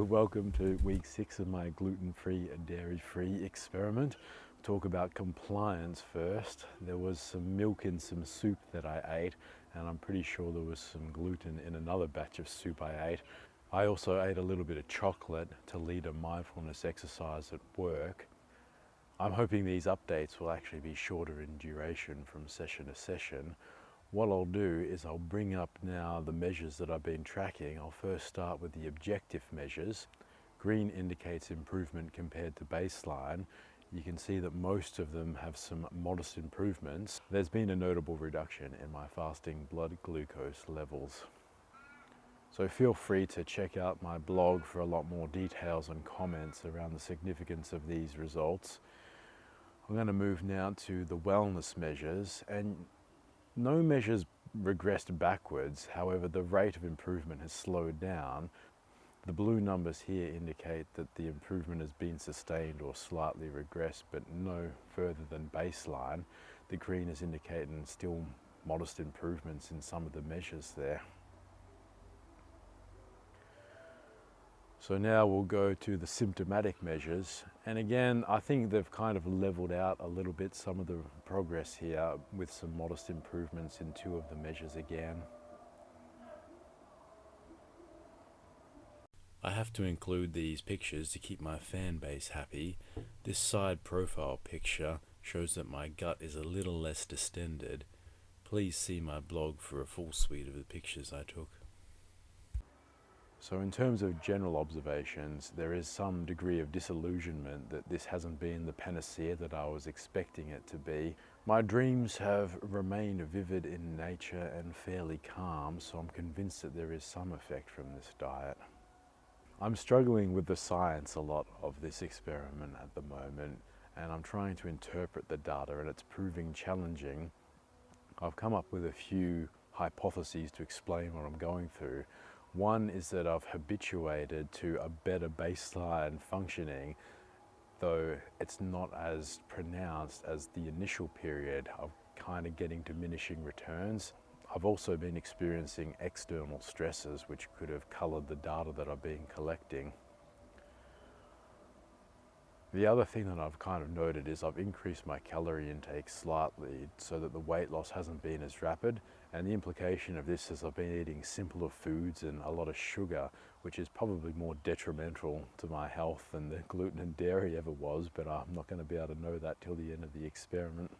welcome to week 6 of my gluten-free and dairy-free experiment. Talk about compliance first. There was some milk in some soup that I ate, and I'm pretty sure there was some gluten in another batch of soup I ate. I also ate a little bit of chocolate to lead a mindfulness exercise at work. I'm hoping these updates will actually be shorter in duration from session to session. What I'll do is I'll bring up now the measures that I've been tracking. I'll first start with the objective measures. Green indicates improvement compared to baseline. You can see that most of them have some modest improvements. There's been a notable reduction in my fasting blood glucose levels. So feel free to check out my blog for a lot more details and comments around the significance of these results. I'm going to move now to the wellness measures, and no measures regressed backwards. However, the rate of improvement has slowed down. The blue numbers here indicate that the improvement has been sustained or slightly regressed, but no further than baseline. The green is indicating still modest improvements in some of the measures there. So now we'll go to the symptomatic measures, and again I think they've kind of leveled out a little bit some of the progress here, with some modest improvements in 2 of the measures again. I have to include these pictures to keep my fan base happy. This side profile picture shows that my gut is a little less distended. Please see my blog for a full suite of the pictures I took. So in terms of general observations, there is some degree of disillusionment that this hasn't been the panacea that I was expecting it to be. My dreams have remained vivid in nature and fairly calm, so I'm convinced that there is some effect from this diet. I'm struggling with the science a lot of this experiment at the moment, and I'm trying to interpret the data, and it's proving challenging. I've come up with a few hypotheses to explain what I'm going through. One is that I've habituated to a better baseline functioning, though it's not as pronounced as the initial period of kind of getting diminishing returns. I've also been experiencing external stresses which could have coloured the data that I've been collecting. The other thing that I've kind of noted is I've increased my calorie intake slightly so that the weight loss hasn't been as rapid, and the implication of this is I've been eating simpler foods and a lot of sugar, which is probably more detrimental to my health than the gluten and dairy ever was, but I'm not going to be able to know that till the end of the experiment.